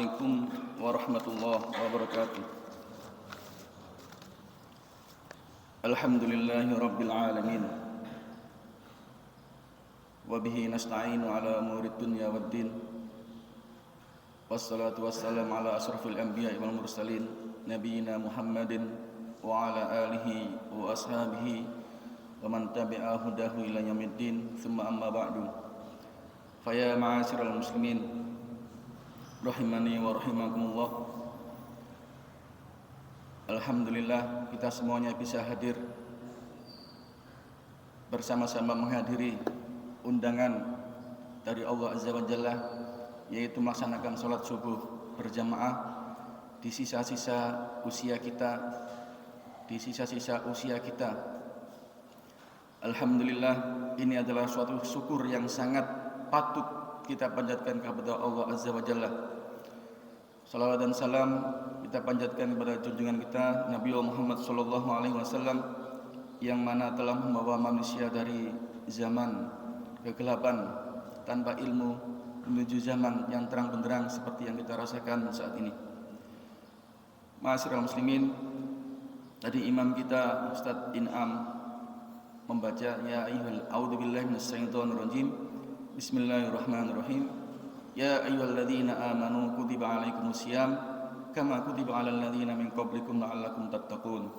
Assalamualaikum warahmatullahi wabarakatuh. Alhamdulillahi rabbil alamin. Wa bihi nasta'inu ala umuri dunya waddin. Wassalatu wassalamu ala asrafil anbiya'i wal mursalin nabiyina Muhammadin wa ala alihi wa ashabihi wa man tabi'a hudahu ila yaumiddin. Tsumma amma ba'du. Faya ma'asyiral muslimin rahimani wa rahimakumullah. Alhamdulillah kita semuanya bisa hadir bersama-sama menghadiri undangan dari Allah Azza wa Jalla, yaitu melaksanakan sholat subuh berjamaah di sisa-sisa usia kita. Alhamdulillah, ini adalah suatu syukur yang sangat patut kita panjatkan kepada Allah Azza wa Jalla. Salawat dan salam kita panjatkan kepada junjungan kita Nabi Muhammad sallallahu alaihi wasallam, yang mana telah membawa manusia dari zaman kegelapan tanpa ilmu menuju zaman yang terang benderang seperti yang kita rasakan saat ini. Ma'asyiral muslimin, tadi imam kita Ustaz In'am membaca ya ayyuhal a'udzubillahi minasyaitonir rajim. Bismillahirrahmanirrahim. Ya ayyuhalladzina amanu kutiba alaikumusiyam kama kutiba alal ladzina min qablikum la'allakum tattaqun.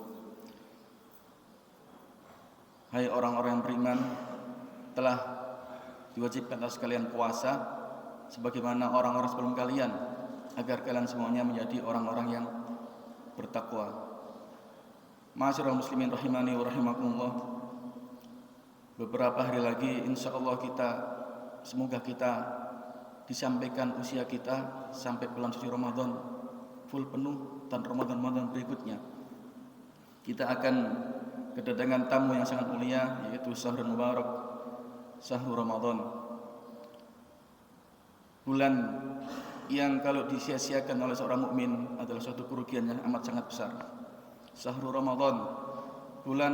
Hai orang-orang yang beriman, telah diwajibkan atas kalian puasa sebagaimana orang-orang sebelum kalian, agar kalian semuanya menjadi orang-orang yang bertakwa. Ma'asyiral muslimin rahimani wa rahimakumullah. Beberapa hari lagi insyaallah semoga kita disampaikan usia kita sampai bulan suci Ramadan full penuh, dan Ramadan berikutnya kita akan kedatangan tamu yang sangat mulia, yaitu Syahrul Mubarak, Syahrul Ramadan. Bulan yang kalau disia-siakan oleh seorang mukmin adalah suatu kerugian yang amat sangat besar. Syahrul Ramadan, bulan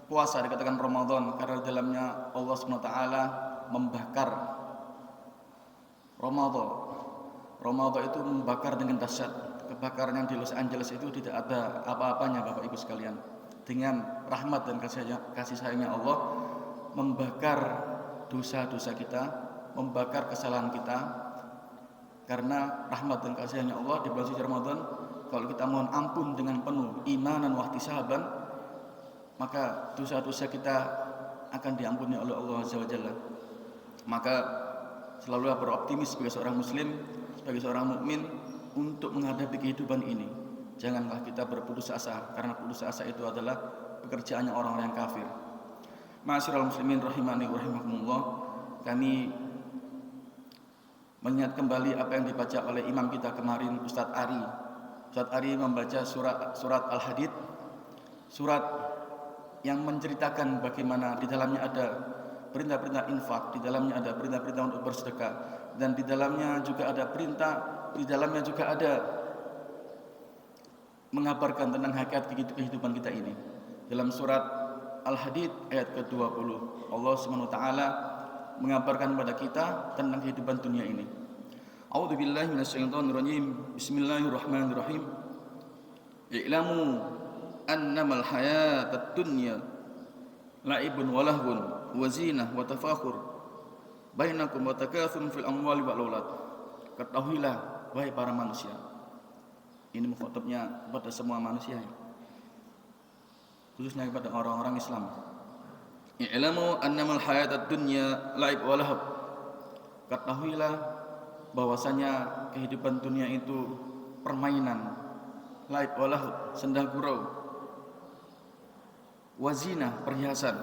puasa dikatakan Ramadan karena di dalamnya Allah SWT membakar Ramadan itu membakar dengan dahsyat. Kebakaran yang di Los Angeles itu tidak ada apa-apanya Bapak Ibu sekalian. Dengan rahmat dan kasih sayangnya Allah membakar dosa-dosa kita, membakar kesalahan kita. Karena rahmat dan kasih sayangnya Allah di bulan suci Ramadan, kalau kita mohon ampun dengan penuh imanan wa ihtisaban, maka dosa-dosa kita akan diampuni oleh Allah Azza wa Jalla. Maka selalulah beroptimis sebagai seorang muslim, sebagai seorang mukmin untuk menghadapi kehidupan ini. Janganlah kita berputus asa, karena putus asa itu adalah pekerjaannya orang-orang yang kafir. Ma'asyiral muslimin rahimani wa rahimakumullah. Kami mengingat kembali apa yang dibaca oleh imam kita kemarin, Ustadz Ari. Ustadz Ari membaca surat Al-Hadid, surat yang menceritakan bagaimana di dalamnya ada perintah-perintah infak, di dalamnya ada perintah-perintah untuk bersedekah, dan di dalamnya juga ada mengabarkan tentang hakikat kehidupan kita ini. Dalam surat Al-Hadid ayat ke-20, Allah SWT mengabarkan kepada kita tentang kehidupan dunia ini. A'udzubillahi minasyaitonirrajim. Bismillahirrahmanirrahim. I'lamu annamal hayatad dunya la'ibun wa lahwun wa zinah wa tafakhur bainakum wa takatsum fil amwali wal aulad. Ketahuilah wahai para manusia. Ini mukhatabnya kepada semua manusia, khususnya kepada orang-orang Islam. I'lamu annamal hayatad dunya la'ib wa lahw. Ketahuilah bahwasanya kehidupan dunia itu permainan, la'ib wa lahw, senda gurau, wazinah, perhiasan,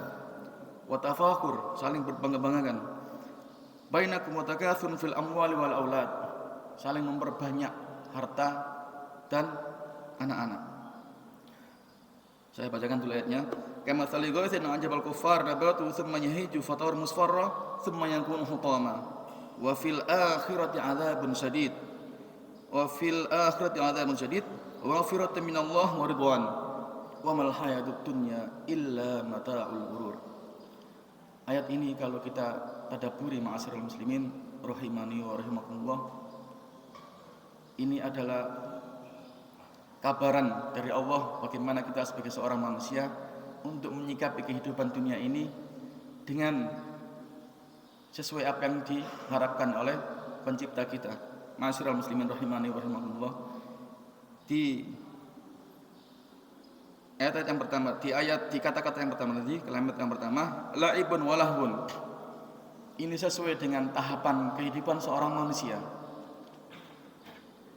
wa tafakhur, saling berbangga-banggakan, bainakum wa takatsum fil amwali wal aulad, saling memperbanyak harta dan anak-anak. Saya bacakan dulu ayatnya. Kama sali ghaisin ajabal kuffar nabatu thumma yahiju fatar musfarra thumma yakunu hutama wa fil akhirati adzabun syadid wa maghfiratun minallah wa ridwan wa mal hayatud dunya illa mata'ul ghurur. Ayat ini kalau kita tadabburi ma'asyiral muslimin rahimani wa rahimakumullah, ini adalah kabaran dari Allah bagaimana kita sebagai seorang manusia untuk menyikapi kehidupan dunia ini dengan sesuai apa yang diharapkan oleh pencipta kita. Ma'asyiral muslimin rahimani wa rahimakumullah. Di ayat yang pertama, di kata-kata yang pertama tadi, kalimat yang pertama, la'ibun walahun. Ini sesuai dengan tahapan kehidupan seorang manusia.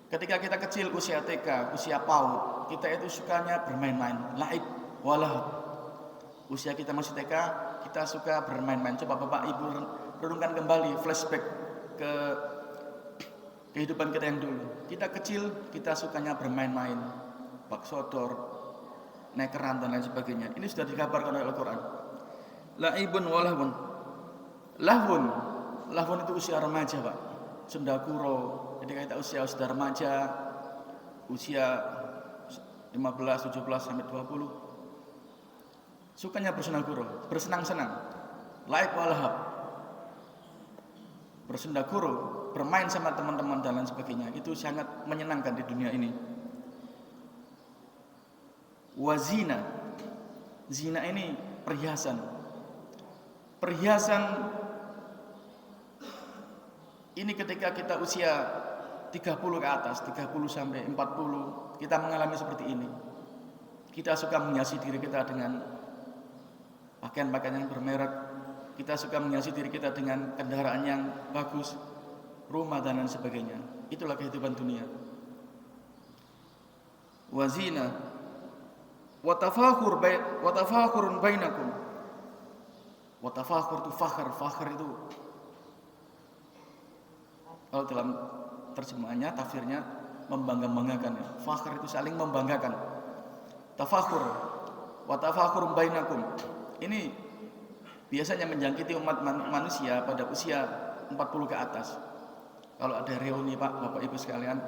Ketika kita kecil, usia TK, usia PAUD, kita itu sukanya bermain-main, laib, walah. Usia kita masih TK, kita suka bermain-main. Coba Bapak Ibu renungkan kembali, flashback ke kehidupan kita yang dulu. Kita kecil, kita sukanya bermain-main, bak sodor, nekeran dan lain sebagainya. Ini sudah dikabarkan oleh Al-Quran. Laibun walahun. Lahun itu usia remaja, Pak. Sendakuro. Jadi kita usia remaja, usia 15, 17 sampai 20. Sukanya bersendaguro, bersenang-senang. Laib walahab. Bersendaguro, bermain sama teman-teman dan lain sebagainya. Itu sangat menyenangkan di dunia ini. Wazina. Zina ini perhiasan. Perhiasan ini ketika kita usia 30 ke atas, 30 sampai 40, kita mengalami seperti ini. Kita suka menghiasi diri kita dengan pakaian-pakaian yang bermerek. Kita suka menghiasi diri kita dengan kendaraan yang bagus, rumah dan lain sebagainya. Itulah kehidupan dunia. Wazina wa tafakhurun bainakum. Wa tafakhur itu fakhr itu kalau dalam terjemahannya, tafsirnya membangga-banggakan. Fakhr itu saling membanggakan. Tafakhur wa tafakhurun bainakum. Ini biasanya menjangkiti umat manusia pada usia 40 ke atas. Kalau ada reuni, Pak, Bapak Ibu sekalian,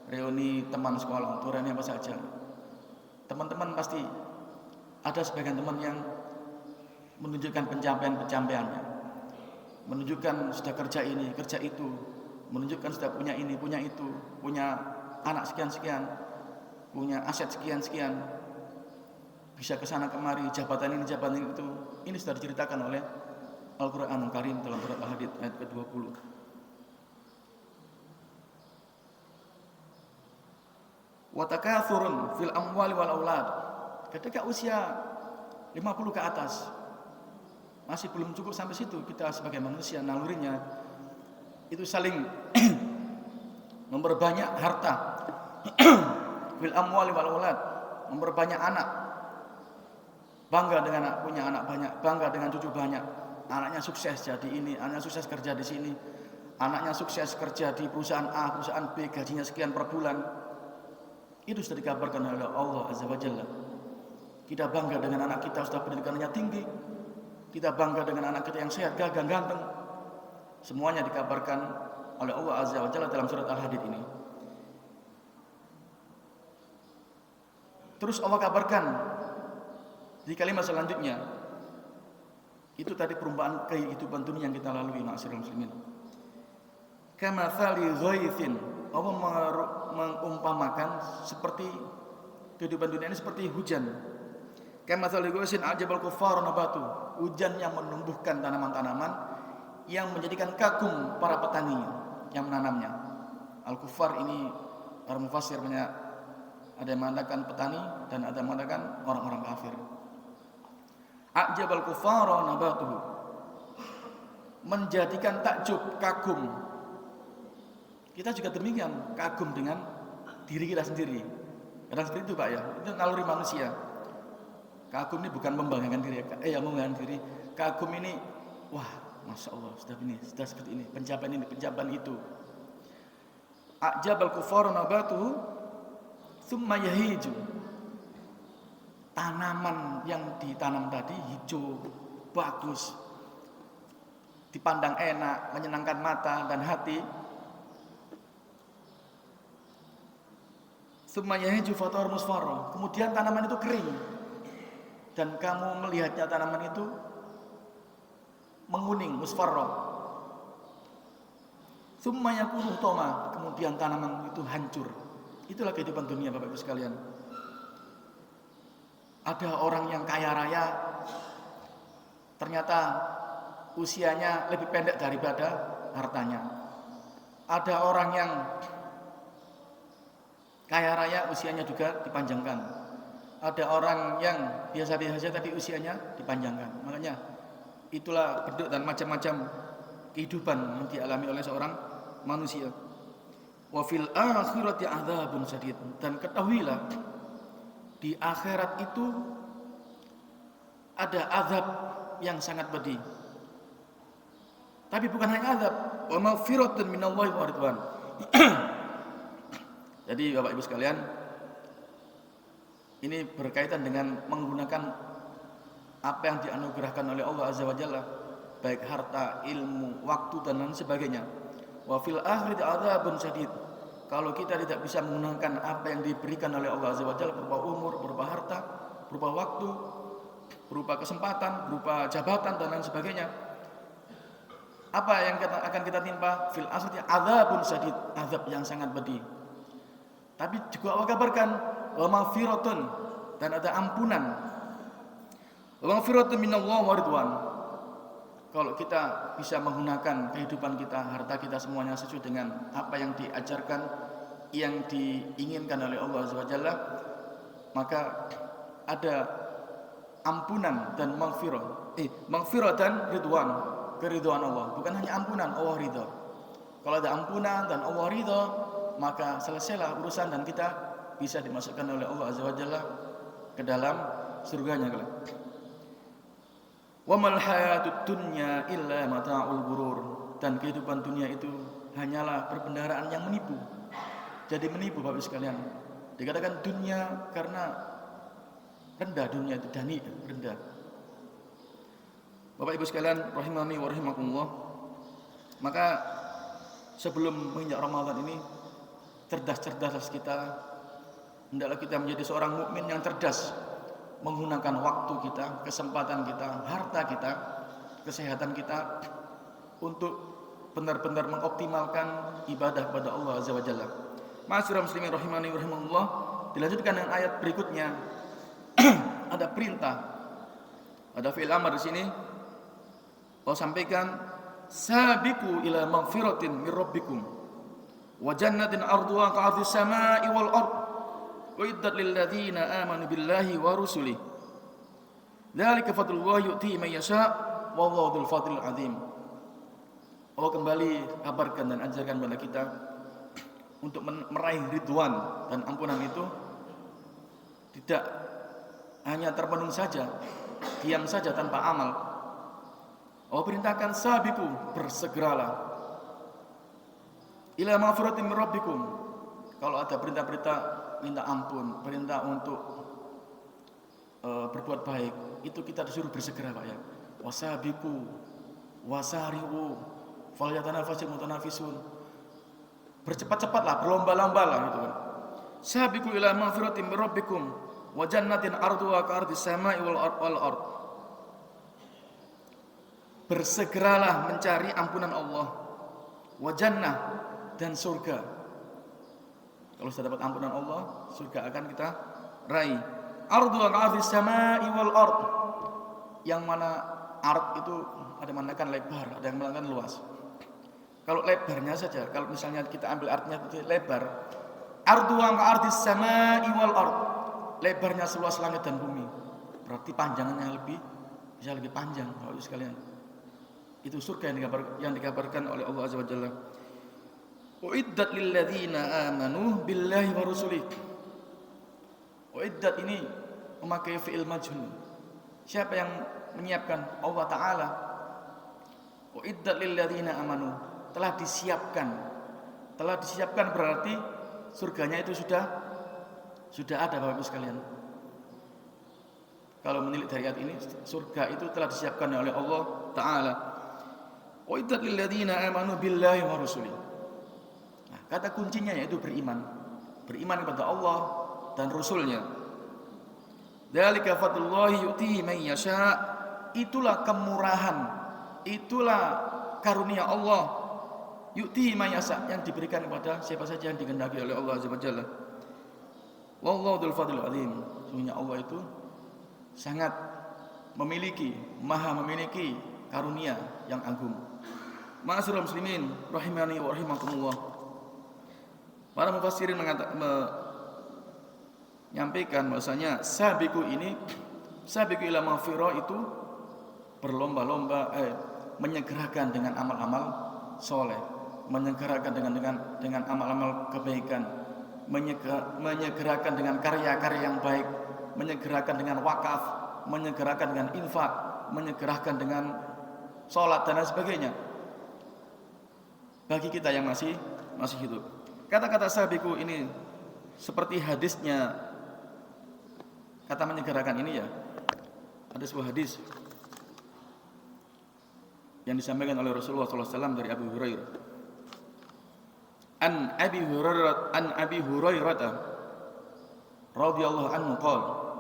reuni teman sekolah, atau reuni apa saja, teman-teman pasti ada sebagian teman yang menunjukkan pencapaiannya, menunjukkan sudah kerja ini, kerja itu, menunjukkan sudah punya ini, punya itu, punya anak sekian-sekian, punya aset sekian-sekian, bisa kesana kemari, jabatan ini, jabatan itu. Ini sudah diceritakan oleh Al-Quranul Karim dalam surat Al-Hadid ayat ke-20. Wa takathurun fil amwali wal aulad. Ketika usia 50 ke atas, masih belum cukup sampai situ. Kita sebagai manusia nalurinya itu saling memperbanyak harta. Fil amwali wal aulad, memperbanyak anak. Bangga dengan anak, punya anak banyak, bangga dengan cucu banyak. Anaknya sukses jadi ini, anaknya sukses kerja di sini, anaknya sukses kerja di perusahaan A, perusahaan B, gajinya sekian per bulan. Itu sudah dikabarkan oleh Allah Azza wa Jalla. Kita bangga dengan anak kita sudah pendidikannya tinggi. Kita bangga dengan anak kita yang sehat, gagah, ganteng. Semuanya dikabarkan oleh Allah Azza wa Jalla dalam surat Al-Hadid ini. Terus Allah kabarkan di kalimat selanjutnya. Itu tadi perumpamaan kehidupan dunia yang kita lalui, ma'asyiral muslimin. Kamatsali ghaithin. Allah mengumpamakan seperti kehidupan dunia ini seperti hujan. Kamatsali ghaithin ajabal kuffar nabatu. Hujan yang menumbuhkan tanaman-tanaman yang menjadikan kagum para petani yang menanamnya. Al-kuffar ini orang mufassir banyak, ada yang mengatakan petani dan ada yang mengatakan orang-orang kafir. Ajabal kuffara nabatuhu, menjadikan takjub, kagum. Kita juga demikian, kagum dengan diri kita sendiri. Kadang seperti itu, Pak, ya. Itu naluri manusia. Kagum ini bukan membanggakan diri, membanggakan diri. Kagum ini, wah, masya Allah, sudah seperti ini, pencapaian ini, pencapaian itu. Ajabal kuffara nabatuhu, tsumma yahiju. Tanaman yang ditanam tadi hijau, bagus, dipandang enak, menyenangkan mata dan hati. Semuanya hijau fator musfaro. Kemudian tanaman itu kering dan kamu melihatnya tanaman itu menguning, musfaro. Tsumma yakunu hutama, kemudian tanaman itu hancur. Itulah kehidupan dunia Bapak Ibu sekalian. Ada orang yang kaya raya, ternyata usianya lebih pendek daripada hartanya. Ada orang yang kaya raya, usianya juga dipanjangkan. Ada orang yang biasa-biasa saja tapi usianya dipanjangkan. Makanya itulah bentuk dan macam-macam kehidupan yang dialami oleh seorang manusia. Wa fil akhirati adzabun syadid, dan ketahuilah di akhirat itu ada azab yang sangat pedih. Tapi bukan hanya azab, wa maghfiratun minallahi wa ridwan. Jadi Bapak Ibu sekalian, ini berkaitan dengan menggunakan apa yang dianugerahkan oleh Allah Azza wa Jalla, baik harta, ilmu, waktu dan lain sebagainya. Wa fil akhirati adzabun syadid. Kalau kita tidak bisa menggunakan apa yang diberikan oleh Allah Azza wa Jalla berupa umur, berupa harta, berupa waktu, berupa kesempatan, berupa jabatan dan lain sebagainya, apa yang akan kita timpa? Fil akhirati adzabun syadid, azab yang sangat pedih. Tapi juga Allah kabarkan wa maghfiratun, dan ada ampunan. Wa maghfiratun minallahi wa ridwan. Kalau kita bisa menggunakan kehidupan kita, harta kita semuanya sesuai dengan apa yang diajarkan, yang diinginkan oleh Allah Azza wa Jalla, maka ada ampunan dan maghfirah dan ridwan, keridhaan Allah. Bukan hanya ampunan, Allah ridha. Kalau ada ampunan dan Allah ridha, maka selesailah urusan dan kita bisa dimasukkan oleh Allah Azza wa Jalla ke dalam surganya kelak. Wa mal hayatud dunya illa mata'ul ghurur, dan kehidupan dunia itu hanyalah perbendaharaan yang menipu. Jadi menipu Bapak sekalian. Dikatakan dunia karena rendah, dunia itu dani, rendah. Bapak Ibu sekalian rahimani wa rahimakumullah. Maka sebelum menginjak Ramadan ini, cerdas-cerdaslah kita. Hendaklah kita menjadi seorang mukmin yang cerdas, menggunakan waktu kita, kesempatan kita, harta kita, kesehatan kita untuk benar-benar mengoptimalkan ibadah kepada Allah Azza wa Jalla. Ma'asyiral muslimin rahimani wa rahimakumullah. Dilanjutkan dengan ayat berikutnya. Ada perintah, ada fi'il amr di sini. Allah sampaikan, sabiqu ila maghfiratin min rabbikum wa jannatin 'arduha ka'ardhis samaa'i wal ardh uiddat lil ladzina amanu billahi wa rusulihi dzalika fadlullahi yu'tihi man yasha' wallahu dzul fadlil 'adzim. Allah kembali kabarkan dan ajarkan kepada kita untuk meraih ridwan dan ampunan itu tidak hanya terpenuhi saja, diam saja tanpa amal. Allah perintahkan sabiqu, bersegeralah ila maghfiratin min rabbikum. Kalau ada perintah-perintah minta ampun, perintah untuk berbuat baik, itu kita disuruh bersegera Pak ya. Wasabiqu wasari'u falyatanafasul mutanafisun. Bercepat-cepatlah, berlomba-lombalah gitu kan. Sabiqu ila maghfiratin min rabbikum wa jannatin 'arduha ka'ardhis samaa'i wal ardh. Bersegeralah mencari ampunan Allah, wa jannah, dan surga. Kalau sudah dapat ampunan Allah, surga akan kita raih. Ardhuha ka'ardhis samaa'i wal ardh, yang mana ard itu ada mengatakan lebar, ada yang mengatakan luas. Kalau lebarnya saja, kalau misalnya kita ambil artinya seperti lebar, ardhuha ka'ardhis samaa'i wal ardh, lebarnya seluas langit dan bumi. Berarti panjangnya bisa lebih panjang Bapak Ibu sekalian. Itu surga yang dikabarkan oleh Allah Azza wa Jalla. Uiddat lil ladzina amanu billahi wa rusulihi. Uiddat ini memakai fi'il majhul. Siapa yang menyiapkan? Allah Ta'ala. Uiddat lil ladzina amanu, telah disiapkan. Telah disiapkan berarti surganya itu sudah ada Bapak Ibu sekalian. Kalau menilik dari ayat ini, surga itu telah disiapkan oleh Allah Ta'ala. Uiddat lil ladzina amanu billahi wa rusulihi. Nah, kata kuncinya yaitu beriman. Beriman kepada Allah dan Rasulnya. Dzalika fadlullahi yu'tihi man yasha'. Itulah kemurahan, itulah karunia Allah yu'tihi may yasha, yang diberikan kepada siapa saja yang dikehendaki oleh Allah Azza wa Jalla. Wallahu dzul fadlil azim. Sesungguhnya Allah itu sangat maha memiliki karunia yang agung. Ma'asyiral muslimin rahimani wa rahimakumullah. Para mufassirin menyampaikan bahwasanya sabiqu ila maghfirah itu berlomba-lomba menyegerakan dengan amal-amal soleh, menyegerakan dengan amal-amal kebaikan, menyegerakan dengan karya-karya yang baik, menyegerakan dengan wakaf, menyegerakan dengan infak, menyegerakan dengan sholat dan lain sebagainya. Bagi kita yang masih hidup, kata-kata sabiqu ini seperti hadisnya kata menyegerakan ini ya. Ada sebuah hadis yang disampaikan oleh Rasulullah SAW dari Abu Hurairah. An Abi Hurairah radhiyallahu anhu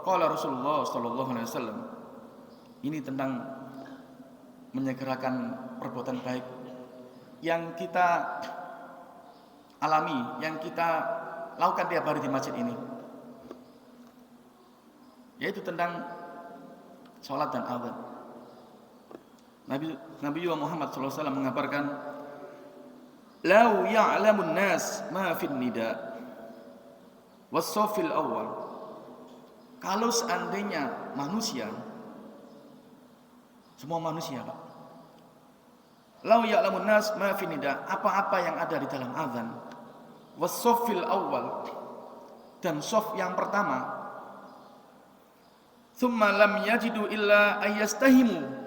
qala Rasulullah sallallahu alaihi wasallam. Ini tentang menyegerakan perbuatan baik yang kita alami, yang kita lakukan tiap hari di masjid ini, yaitu tentang sholat dan azan. Nabi Muhammad SAW mengabarkan, "Lau ya'lamun nas ma fin nida was-saffil awal." Kalau seandainya manusia, semua manusia, Pak, lau ya'lamun nas ma fin nida, apa-apa yang ada di dalam azan, was-saffil awal, dan shaf yang pertama, thumma lam yajidu illa ayyastahimu,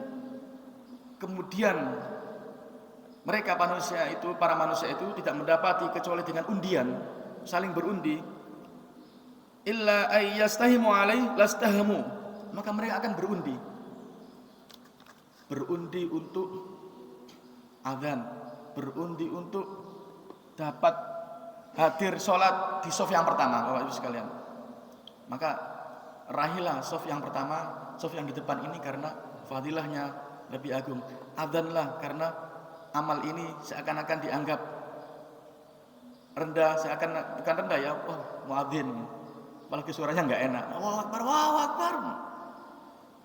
kemudian para manusia itu tidak mendapati kecuali dengan undian, saling berundi, illa ayyastahimu alaihi lastahamu, maka mereka akan berundi untuk azan, berundi untuk dapat hadir sholat di shaf yang pertama, Bapak Ibu sekalian. Maka rahilah shaf yang pertama, shaf yang di depan ini, karena fadilahnya lebih agung. Adzanlah karena amal ini seakan-akan dianggap rendah, bukan rendah ya, muadzin, apalagi suaranya nggak enak, Allahu Akbar,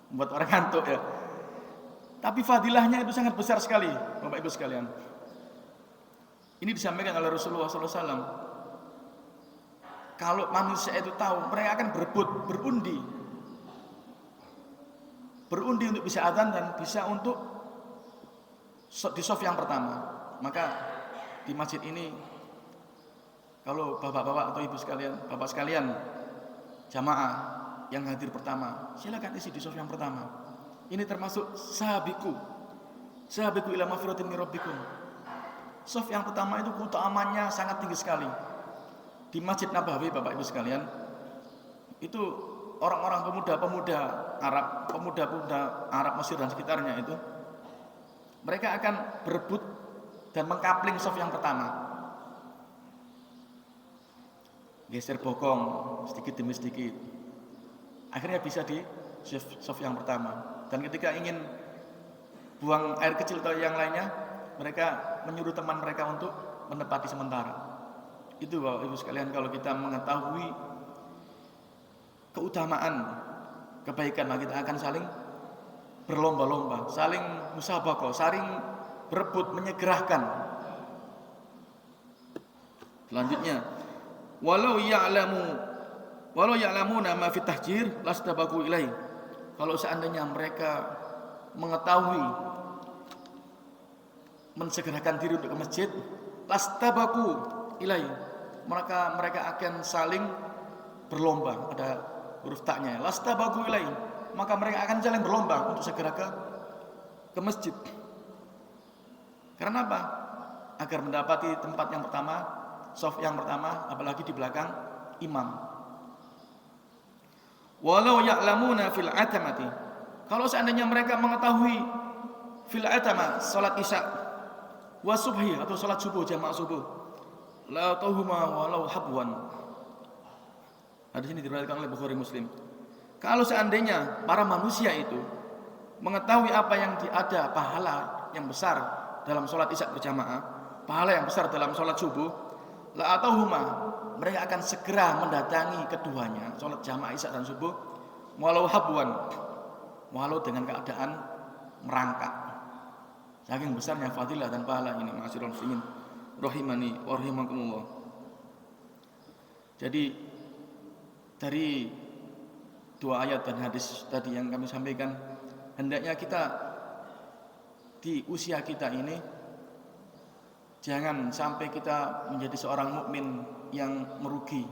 membuat orang ngantuk ya. Tapi fadilahnya itu sangat besar sekali, Bapak Ibu sekalian. Ini disampaikan oleh Rasulullah SAW. Kalau manusia itu tahu, mereka akan berundi untuk bisa azan dan bisa untuk di shaf yang pertama. Maka di masjid ini, kalau bapak-bapak atau ibu sekalian, bapak sekalian, jamaah yang hadir pertama, silakan isi di shaf yang pertama. Ini termasuk sabiqu ila maghfiratin min rabbikum. Shaf yang pertama itu keutamaannya sangat tinggi sekali. Di Masjid Nabawi, Bapak Ibu sekalian, itu orang-orang pemuda Arab Mesir dan sekitarnya itu, mereka akan berebut dan mengkapling shaf yang pertama. Geser bokong sedikit demi sedikit, akhirnya bisa di shaf yang pertama. Dan ketika ingin buang air kecil atau yang lainnya, mereka menyuruh teman mereka untuk menempati sementara. Itu Bapak Ibu sekalian, kalau kita mengetahui keutamaan kebaikan, maka kita akan saling berlomba-lomba, saling musabaqah, saling berebut, menyegerakan. Selanjutnya, walau ya'lamuna ma fit tahjir lastabaqu ilaihi. Kalau seandainya mereka mengetahui mensegerakan diri untuk ke masjid, lastabaku ilai, mereka akan saling berlomba, ada huruf taknya, lastabaku ilai, maka mereka akan saling berlomba untuk segera ke masjid. Karena apa? Agar mendapati tempat yang pertama, shaf yang pertama, apalagi di belakang imam. Walau ya'lamuna fil atamati, kalau seandainya mereka mengetahui fil atama, salat isya, wa subhi atau salat subuh, jamaah subuh, la tahuma walau habwan. Hadis ini diriwayatkan oleh Bukhari Muslim. Kalau seandainya para manusia itu mengetahui apa yang ada pahala yang besar dalam salat isya berjamaah, pahala yang besar dalam sholat subuh, la atauhuma, mereka akan segera mendatangi keduanya, sholat jamaah isya dan subuh, walau habwan, walau dengan keadaan merangkak. Saking besarnya fadilah dan pahala ini, ma'asyiral muslimin rahimani wa rahimakumullah. Jadi dari dua ayat dan hadis tadi yang kami sampaikan, hendaknya kita di usia kita ini jangan sampai kita menjadi seorang mukmin yang merugi.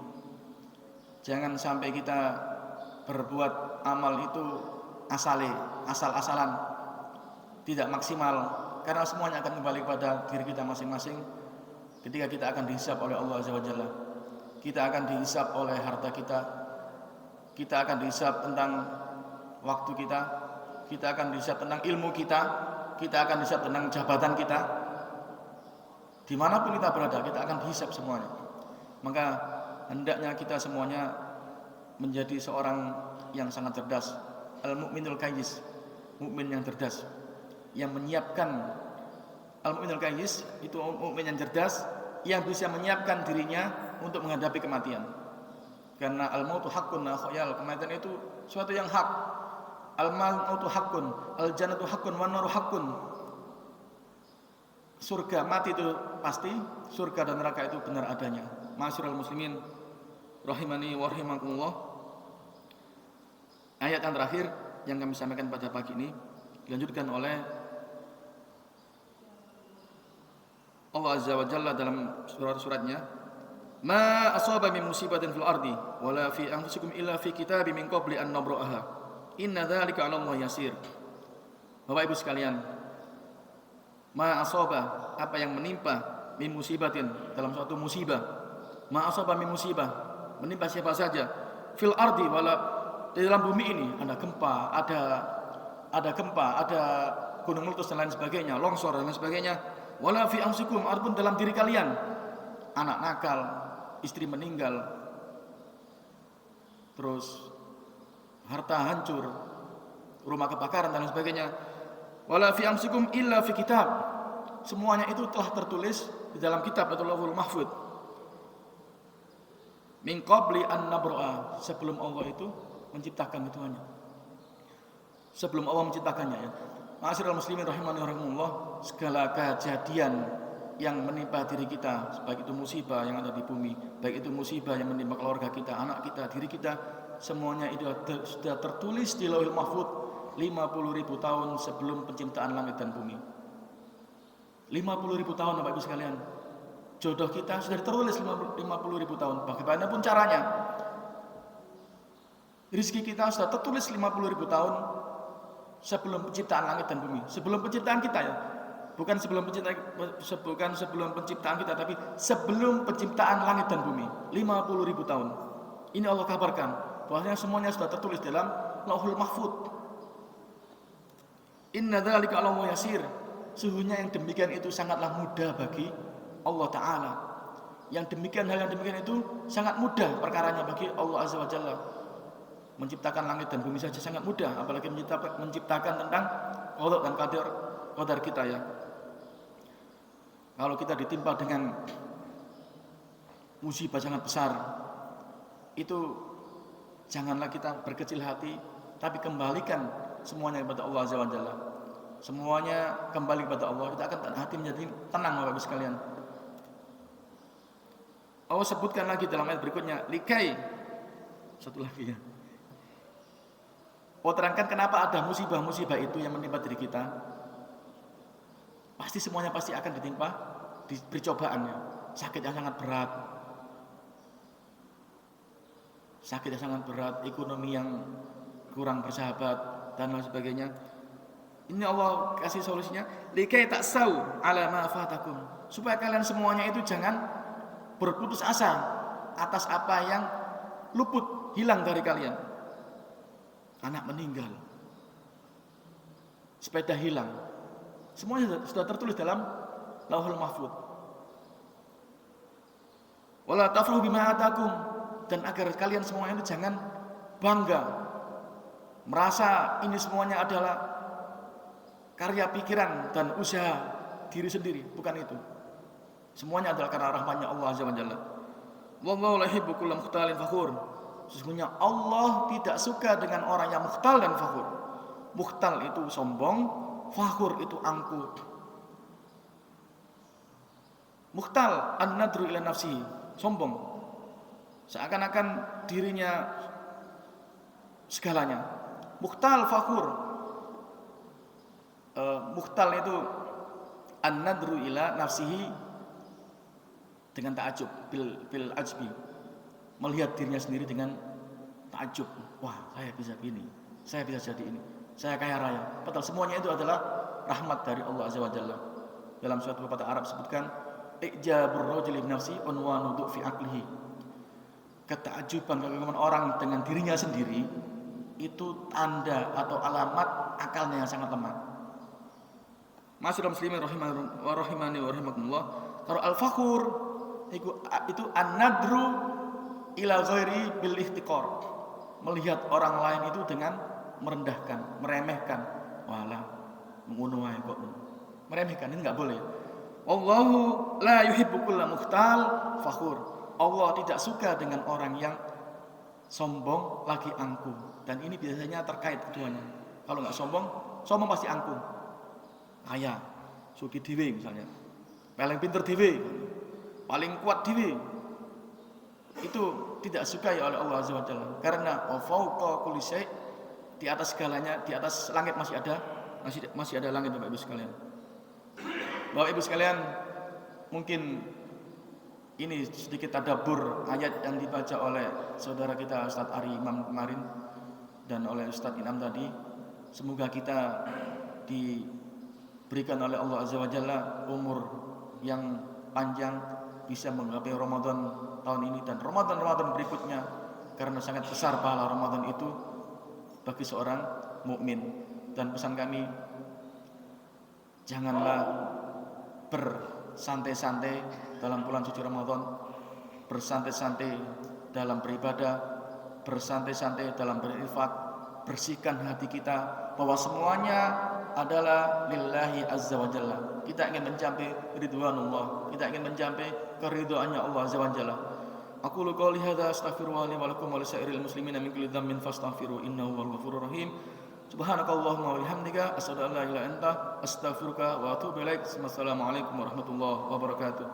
Jangan sampai kita berbuat amal itu asal-asalan, tidak maksimal, karena semuanya akan kembali kepada diri kita masing-masing. Ketika kita akan dihisab oleh Allah Azza wa Jalla, kita akan dihisab oleh harta kita, kita akan dihisab tentang waktu kita, kita akan dihisab tentang ilmu kita akan dihisab tentang jabatan kita. Dimanapun kita berada, kita akan dihisab semuanya. Maka hendaknya kita semuanya menjadi seorang yang sangat cerdas. Al-mu'minul kayyis, mukmin yang cerdas, yang menyiapkan. Al-mu'minul kayyis itu mukmin yang cerdas, yang bisa menyiapkan dirinya untuk menghadapi kematian. Karena al-mautu haqqun la khayal, kematian itu suatu yang hak. Al-mautu haqqun, al-jannatu haqqun, wan naru haqqun. Surga mati itu pasti, surga dan neraka itu benar adanya. Ma'asyiral muslimin rahimani wa rahimakumullah. Ayat yang terakhir yang kami sampaikan pada pagi ini dilanjutkan oleh Allah Azza wa Jalla dalam surat-suratnya, ma asaba min musibatin fil ardi wala fi anfusikum illa fi kitabim min qabli an nabra'aha inna dzalika 'ala Allah yasir. Bapak Ibu sekalian, ma asaba, apa yang menimpa, min musibatin, dalam suatu musibah, ma asaba min musibah, menimpa siapa saja, fil ardi, wala, di dalam bumi ini ada gempa, ada gunung meletus dan lain sebagainya, longsor dan lain sebagainya, wala fi anfusikum, ataupun dalam diri kalian, anak nakal, istri meninggal, terus harta hancur, rumah kebakaran dan lain sebagainya, wala fi anfusikum illa fi kitab, semuanya itu telah tertulis di dalam kitab atau Lauhul Mahfuz, min qabli an nabra'a, sebelum Allah itu menciptakan keduanya, sebelum Allah menciptakannya ya. Ma'asyiral muslimin rahimani wa rahimakumullah, segala kejadian yang menimpa diri kita, baik itu musibah yang ada di bumi, baik itu musibah yang menimpa keluarga kita, anak kita, diri kita, semuanya itu sudah tertulis di Lauhul Mahfuz 50.000 tahun sebelum penciptaan langit dan bumi. 50.000 tahun Bapak Ibu sekalian. Jodoh kita sudah tertulis 50.000 tahun. Bagaimanapun caranya, rezeki kita sudah tertulis 50.000 tahun sebelum penciptaan langit dan bumi. Sebelum penciptaan kita ya. Bukan sebelum penciptaan kita, tapi sebelum penciptaan langit dan bumi. 50.000 tahun. Ini Allah kabarkan bahwasanya semuanya sudah tertulis dalam Lauhul Mahfuz. Inna dzalika 'ala Allah yasir. Sesungguhnya yang demikian itu sangatlah mudah bagi Allah Ta'ala. Yang demikian, hal yang demikian itu sangat mudah perkaranya bagi Allah Azza wa Jalla. Menciptakan langit dan bumi saja sangat mudah, apalagi menciptakan tentang qada dan qadar kita ya. Kalau kita ditimpa dengan musibah sangat besar, itu janganlah kita berkecil hati, tapi kembalikan semuanya kepada Allah Azza wa Jalla. Semuanya kembali kepada Allah, kita akan hati menjadi tenang Bapak Ibu sekalian. Allah sebutkan lagi dalam ayat berikutnya, likai, satu lagi ya. Allah terangkan kenapa ada musibah-musibah itu yang menimpa diri kita. Pasti semuanya pasti akan ditimpa, diberi cobaannya. Sakit yang sangat berat, ekonomi yang kurang bersahabat dan lain sebagainya. Ini Allah kasih solusinya, likai taksau ala ma fatakum, supaya kalian semuanya itu jangan berputus asa atas apa yang luput, hilang dari kalian. Anak meninggal, sepeda hilang, semuanya sudah tertulis dalam Lauhul Mahfuz. Wala tafrahu bima atakum, dan agar kalian semuanya itu jangan bangga, merasa ini semuanya adalah karya pikiran dan usaha diri sendiri, bukan itu. Semuanya adalah karena rahmatnya Allah Azza wa Jalla. Wallahu la yuhibbu kulla mukhtalin fakhur. Sesungguhnya Allah tidak suka dengan orang yang mukhtal dan fakhur. Mukhtal itu sombong, fakhur itu angkuh. Mukhtal an-nadru ila nafsi, sombong. Seakan-akan dirinya segalanya. Mukhtal fakhur. Mukhtal itu an-nadru ila nafsihi dengan ta'ajub bil ajbi, melihat dirinya sendiri dengan ta'ajub. Wah, saya bisa begini, saya bisa jadi ini, saya kaya raya. Padahal semuanya itu adalah rahmat dari Allah Azza wa Jalla. Dalam suatu pepatah Arab sebutkan ijabur rajuli bi nafsi unwanu fi aqlihi. Keta'ajuban kekaguman orang dengan dirinya sendiri itu tanda atau alamat akalnya yang sangat lemah. Masyaallah muslimin rahimani wa rahimakumullah. Kalau al-fakhur itu an-nadru ila ghairi bil ihtiqar, melihat orang lain itu dengan merendahkan, meremehkan. Walah, ngono wae kok. Meremehkan ini enggak boleh. Wallahu la yuhibbu kulla mukhtal fakhur. Allah tidak suka dengan orang yang sombong lagi angkuh. Dan ini biasanya terkait keduanya. Kalau enggak sombong, sombong pasti angkuh. Kaya, sugih dhewe misalnya. Paling pinter dhewe, paling kuat dhewe. Itu tidak sukai oleh Allah Azza wa Jalla. Karena fauqa kulli syai', di atas segalanya, di atas langit masih ada langit, Bapak Ibu sekalian. Bapak Ibu sekalian, mungkin ini sedikit tadabbur ayat yang dibaca oleh saudara kita Ustaz Ari Imam kemarin dan oleh Ustaz Inam tadi. Semoga kita diberikan oleh Allah Azza wa Jalla umur yang panjang, bisa menggapai Ramadan tahun ini dan Ramadan berikutnya, karena sangat besar pahala Ramadan itu bagi seorang mukmin. Dan pesan kami, janganlah bersantai-santai dalam bulan suci Ramadan, bersantai-santai dalam beribadah, bersantai-santai dalam berinfak. Bersihkan hati kita bahwa semuanya adalah lillahi azza wa jalla. Kita ingin mencapai ridwanullah, kita ingin mencapai keridhaannya Allah azza wa jalla. Aqulu qouli hadza astaghfirullah li wa lakum wa lisairil muslimina min kulli dhanbin fastaghfiru innahu huwal ghafurur rahim. Subhanakallahumma wa bihamdika asyhadu an la ilaha illa anta astaghfiruka wa atubu ilaik. Wassalamualaikum warahmatullahi wabarakatuh.